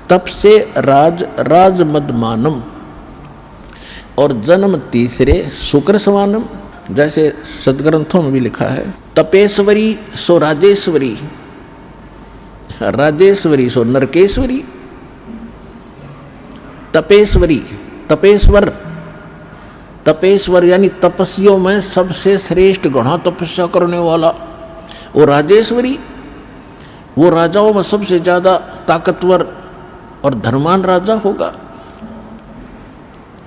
तप से राज राज मदमानम, और जन्म तीसरे शुक्र सवानम। जैसे सदग्रंथों में भी लिखा है, तपेश्वरी सो राजेश्वरी, राजेश्वरी सो नरकेश्वरी। तपेश्वरी, तपेश्वर, तपेश्वर यानी तपस्वियों में सबसे श्रेष्ठ घना तपस्या करने वाला। वो राजेश्वरी, वो राजाओं में सबसे ज़्यादा ताकतवर और धर्मान राजा होगा।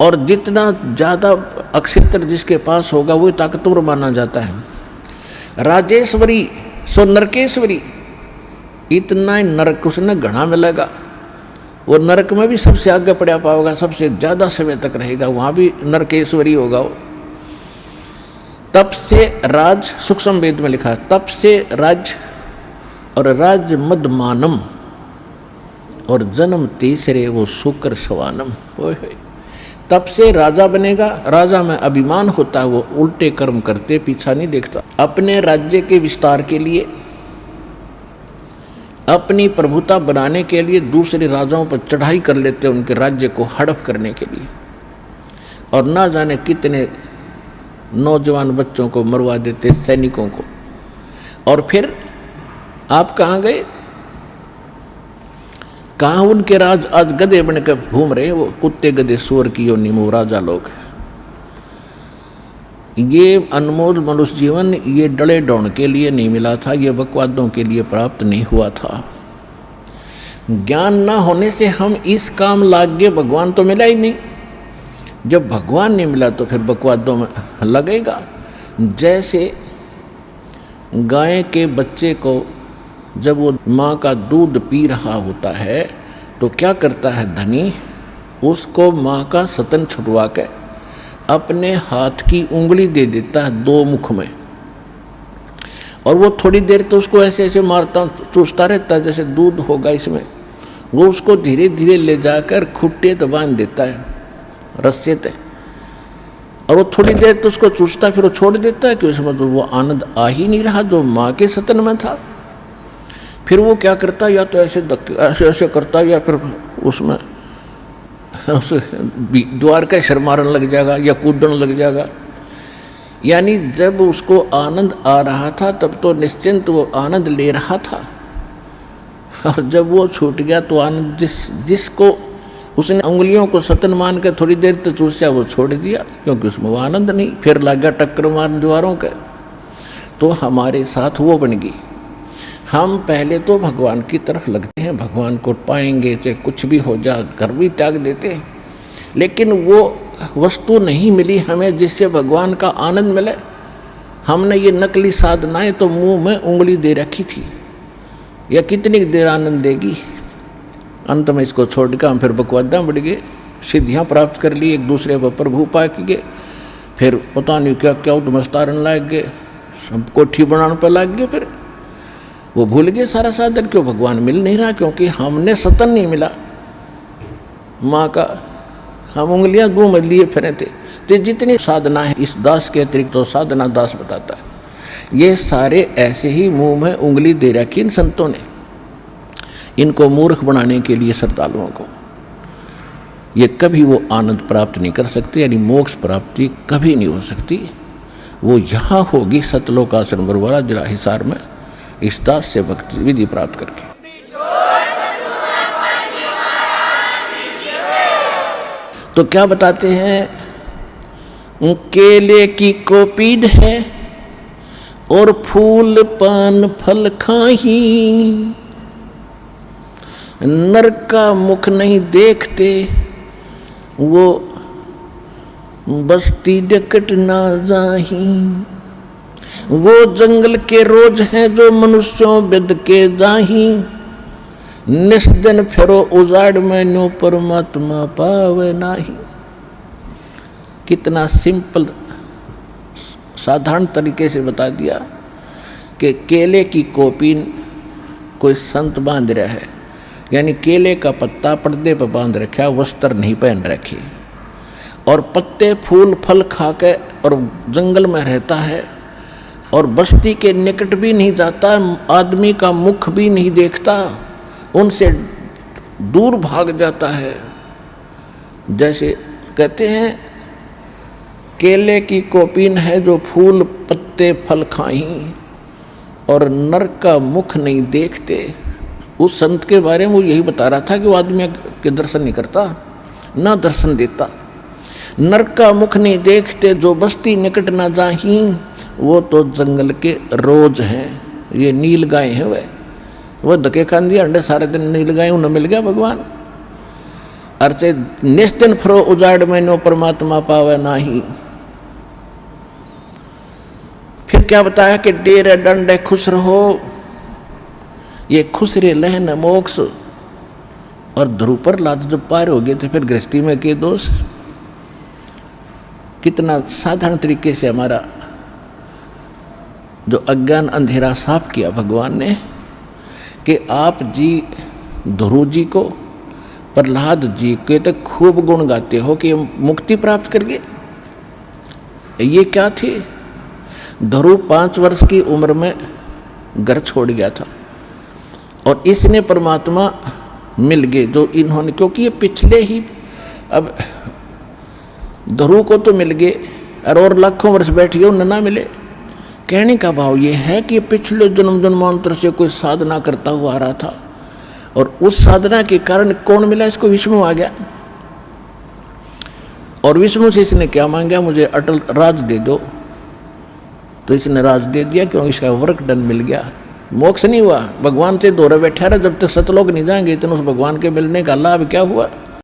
और जितना ज़्यादा अक्षेत्र जिसके पास होगा वो ताकतवर माना जाता है। राजेश्वरी सो नरकेश्वरी, इतना ही नरक उसने घना मिलेगा। वो नरक में भी सबसे आगे पड़ा पाएगा, सबसे ज़्यादा समय तक रहेगा, वहाँ भी नरकेश्वरी होगा वो। तप से राज, सूक्ष्म वेद में लिखा है, तप से राज और राज मदमानम, और जन्म तीसरे वो शुक्र सवानम। तब से राजा बनेगा। राजा में अभिमान होता है, वो उल्टे कर्म करते पीछा नहीं देखता। अपने राज्य के विस्तार के लिए, अपनी प्रभुता बनाने के लिए दूसरे राजाओं पर चढ़ाई कर लेते, उनके राज्य को हड़प करने के लिए। और ना जाने कितने नौजवान बच्चों को मरवा देते, सैनिकों को। और फिर आप कहाँ गए? कहाँ उनके राज आज गधे बनकर घूम रहे, वो कुत्ते गधे सुअर की योनि में राजा लोग। ये अनमोल मनुष्य जीवन ये डले डौण के लिए नहीं मिला था, ये बकवादों के लिए प्राप्त नहीं हुआ था। ज्ञान ना होने से हम इस काम लाग गए, भगवान तो मिला ही नहीं। जब भगवान नहीं मिला तो फिर बकवादों में लगेगा। जैसे गाय के बच्चे को जब वो माँ का दूध पी रहा होता है तो क्या करता है धनी, उसको माँ का स्तन छुटवा के अपने हाथ की उंगली दे देता है दो मुख में, और वो थोड़ी देर तो उसको ऐसे ऐसे मारता चूसता रहता है जैसे दूध होगा इसमें। वो उसको धीरे धीरे ले जाकर खुट्टे तो बांध देता है रस्से ते, और वो थोड़ी देर तो उसको चूसता फिर वो छोड़ देता है कि उसमें तो वो आनंद आ ही नहीं रहा जो माँ के स्तन में था। फिर वो क्या करता, या तो ऐसे ऐसे करता, या फिर उसमें उस द्वार का शर मारने लग जाएगा या कूदने लग जाएगा। यानी जब उसको आनंद आ रहा था तब तो निश्चिंत वो आनंद ले रहा था, और जब वो छूट गया तो आनंद जिसको उसने उंगलियों को सतन मान कर थोड़ी देर तक चूसा वो छोड़ दिया, क्योंकि उसमें वो आनंद नहीं। फिर लग गया टक्कर मारने द्वारों के। तो हमारे साथ वो बन गई। हम पहले तो भगवान की तरफ लगते हैं, भगवान को पाएंगे चाहे कुछ भी हो जाए, घर भी त्याग देते हैं, लेकिन वो वस्तु नहीं मिली हमें जिससे भगवान का आनंद मिले। हमने ये नकली साधनाएं तो मुंह में उंगली दे रखी थी, यह कितनी देर आनंद देगी। अंत में इसको छोड़ कर हम फिर बकवादा बढ़ गए, सिद्धियाँ प्राप्त कर ली, एक दूसरे पर प्रभु पा के गए, फिर पता नहीं क्या क्या उद्मस्तारण लाग गए, सब कोठी बनाने पर लाग गए। फिर वो भूल गए सारा साधन, क्यों भगवान मिल नहीं रहा, क्योंकि हमने सतन नहीं मिला माँ का, हम उंगलियां मुंह में लिए फिरे थे। तो जितनी साधना है इस दास के अतिरिक्त तो साधना दास बताता है, ये सारे ऐसे ही मुंह में उंगली दे रखी इन संतों ने, इनको मूर्ख बनाने के लिए श्रद्धालुओं को। ये कभी वो आनंद प्राप्त नहीं कर सकते, यानी मोक्ष प्राप्ति कभी नहीं हो सकती। वो यहाँ होगी सतलोक आश्रम बरवाला जिला हिसार में, इस दास से भक्ति विधि प्राप्त करके। तो क्या बताते हैं, केले की कोपीड है और फूल पान फल खाही, नर का मुख नहीं देखते वो बस्ती डकट ना जाही। वो जंगल के रोज हैं जो मनुष्यों बिद के जाही, निस्दिन फेरो उजाड़ में नो परमात्मा पावे नाही। कितना सिंपल साधारण तरीके से बता दिया कि केले की कोपीन कोई संत बांध रहा है, यानी केले का पत्ता पर्दे पर बांध रखा, वस्त्र नहीं पहन रखे, और पत्ते फूल फल खा के और जंगल में रहता है, और बस्ती के निकट भी नहीं जाता, आदमी का मुख भी नहीं देखता, उनसे दूर भाग जाता है। जैसे कहते हैं केले की कोपीन है जो फूल पत्ते फल खाई और नर का मुख नहीं देखते। उस संत के बारे में वो यही बता रहा था कि वो आदमी के दर्शन नहीं करता, ना दर्शन देता। नर का मुख नहीं देखते जो बस्ती निकट ना जाही, वो तो जंगल के रोज हैं। ये नील गाय है वो धके खान दिया अंडे सारे दिन नील गाय उन्हें मिल गया भगवान। अर्चे निस्तिन फरो उजाड़ मैनो परमात्मा पावे नाही। फिर क्या बताया कि डेरे डंडे खुश रहो, ये खुश रे लहन मोक्ष। और ध्रुव पर लाद जब पार हो गए थे फिर गृहस्थी में के दोष। कितना साधारण तरीके से हमारा जो अज्ञान अंधेरा साफ किया भगवान ने कि आप जी ध्रुव जी को प्रहलाद जी के तक खूब गुण गाते हो कि मुक्ति प्राप्त कर गए। ये क्या थे? ध्रुव 5 वर्ष की उम्र में घर छोड़ गया था और इसने परमात्मा मिल गए जो इन्होंने, क्योंकि ये पिछले ही अब ध्रुव को तो मिल गए और लाखों वर्ष बैठ गए उन्हें ना मिले। कहने का भाव ये है कि पिछले जन्म जन्मांतर से कोई साधना करता हुआ आ रहा था और उस साधना के कारण कौन मिला इसको? विष्णु आ गया। और विष्णु से इसने क्या मांगा? मुझे अटल राज दे दो। तो इसने राज दे दिया क्योंकि इसका वर्क डन मिल गया। मोक्ष नहीं हुआ, भगवान से दोहरा बैठा रहा। जब तक सतलोक नहीं जाएंगे इतना उस भगवान के मिलने का लाभ क्या हुआ?